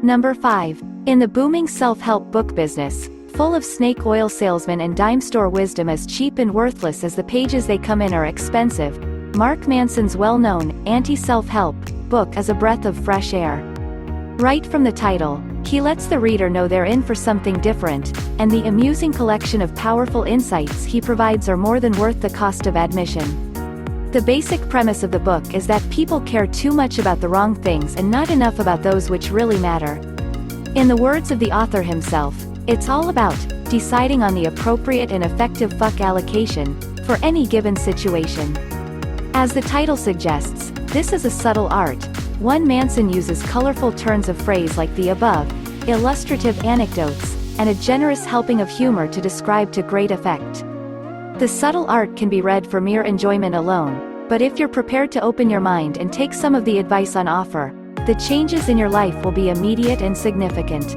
Number 5. In the booming self-help book business, full of snake oil salesmen and dime store wisdom as cheap and worthless as the pages they come in are expensive, Mark Manson's well-known, anti-self-help, book is a breath of fresh air. Right from the title, he lets the reader know they're in for something different, and the amusing collection of powerful insights he provides are more than worth the cost of admission. The basic premise of the book is that people care too much about the wrong things and not enough about those which really matter. In the words of the author himself, it's all about deciding on the appropriate and effective fuck allocation for any given situation. As the title suggests, this is a subtle art. One Manson uses colorful turns of phrase like the above, illustrative anecdotes, and a generous helping of humor to describe to great effect. The subtle art can be read for mere enjoyment alone, but if you're prepared to open your mind and take some of the advice on offer, the changes in your life will be immediate and significant.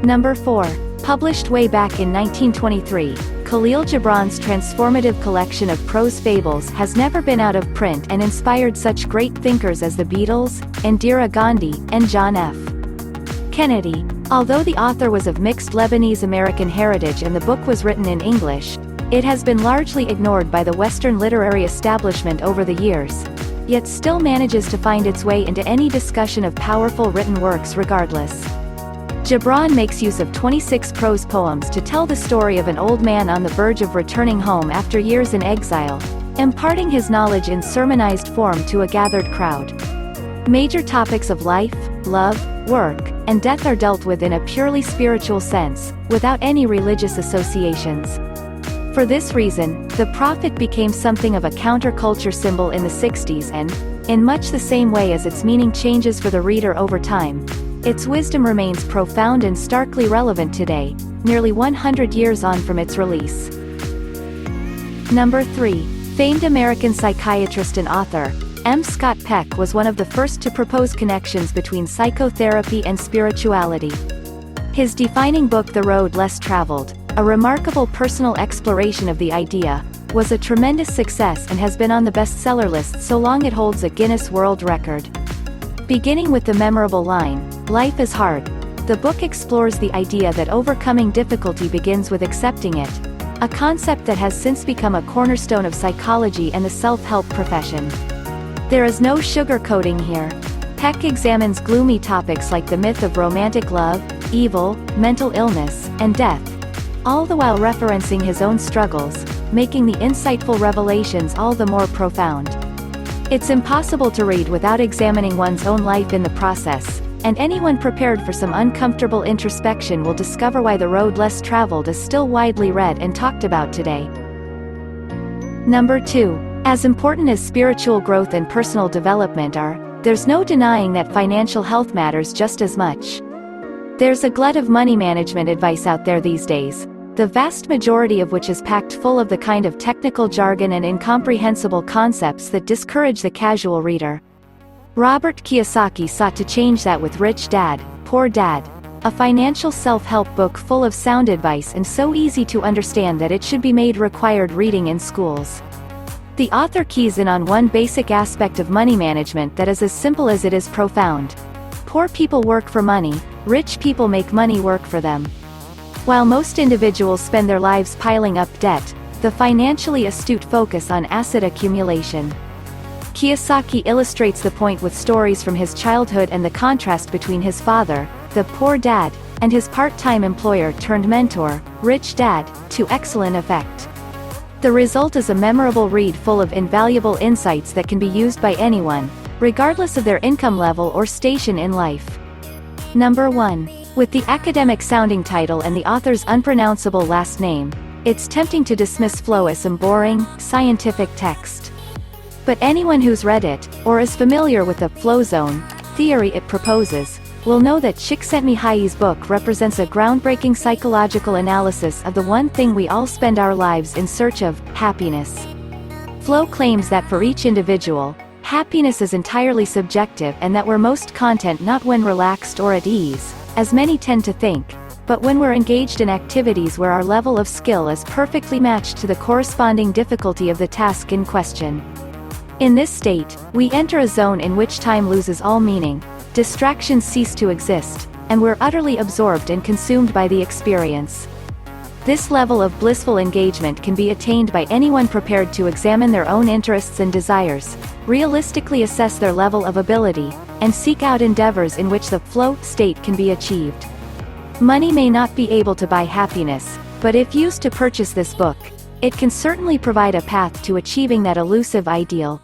Number 4. Published way back in 1923, Khalil Gibran's transformative collection of prose fables has never been out of print and inspired such great thinkers as the Beatles, Indira Gandhi, and John F. Kennedy. Although the author was of mixed Lebanese-American heritage and the book was written in English, it has been largely ignored by the Western literary establishment over the years, yet still manages to find its way into any discussion of powerful written works regardless. Gibran makes use of 26 prose poems to tell the story of an old man on the verge of returning home after years in exile, imparting his knowledge in sermonized form to a gathered crowd. Major topics of life, love, work, and death are dealt with in a purely spiritual sense, without any religious associations. For this reason, the prophet became something of a counterculture symbol in the 60s and, in much the same way as its meaning changes for the reader over time, its wisdom remains profound and starkly relevant today, nearly 100 years on from its release. Number 3. Famed American psychiatrist and author, M. Scott Peck was one of the first to propose connections between psychotherapy and spirituality. His defining book The Road Less Traveled, a remarkable personal exploration of the idea, was a tremendous success and has been on the bestseller list so long it holds a Guinness World Record. Beginning with the memorable line, "Life is hard," the book explores the idea that overcoming difficulty begins with accepting it, a concept that has since become a cornerstone of psychology and the self-help profession. There is no sugarcoating here. Peck examines gloomy topics like the myth of romantic love, evil, mental illness, and death, all the while referencing his own struggles, making the insightful revelations all the more profound. It's impossible to read without examining one's own life in the process, and anyone prepared for some uncomfortable introspection will discover why The Road Less Traveled is still widely read and talked about today. Number 2. As important as spiritual growth and personal development are, there's no denying that financial health matters just as much. There's a glut of money management advice out there these days, the vast majority of which is packed full of the kind of technical jargon and incomprehensible concepts that discourage the casual reader. Robert Kiyosaki sought to change that with Rich Dad, Poor Dad, a financial self-help book full of sound advice and so easy to understand that it should be made required reading in schools. The author keys in on one basic aspect of money management that is as simple as it is profound. Poor people work for money, rich people make money work for them. While most individuals spend their lives piling up debt, the financially astute focus on asset accumulation. Kiyosaki illustrates the point with stories from his childhood and the contrast between his father, the poor dad, and his part-time employer turned mentor, Rich Dad, to excellent effect. The result is a memorable read full of invaluable insights that can be used by anyone, regardless of their income level or station in life. Number 1. With the academic-sounding title and the author's unpronounceable last name, it's tempting to dismiss Flow as some boring, scientific text. But anyone who's read it, or is familiar with the flow zone theory it proposes, will know that Csikszentmihalyi's book represents a groundbreaking psychological analysis of the one thing we all spend our lives in search of, happiness. Flow claims that for each individual, happiness is entirely subjective and that we're most content not when relaxed or at ease, as many tend to think, but when we're engaged in activities where our level of skill is perfectly matched to the corresponding difficulty of the task in question. In this state, we enter a zone in which time loses all meaning, distractions cease to exist, and we're utterly absorbed and consumed by the experience. This level of blissful engagement can be attained by anyone prepared to examine their own interests and desires, realistically assess their level of ability, and seek out endeavors in which the flow state can be achieved. Money may not be able to buy happiness, but if used to purchase this book, it can certainly provide a path to achieving that elusive ideal.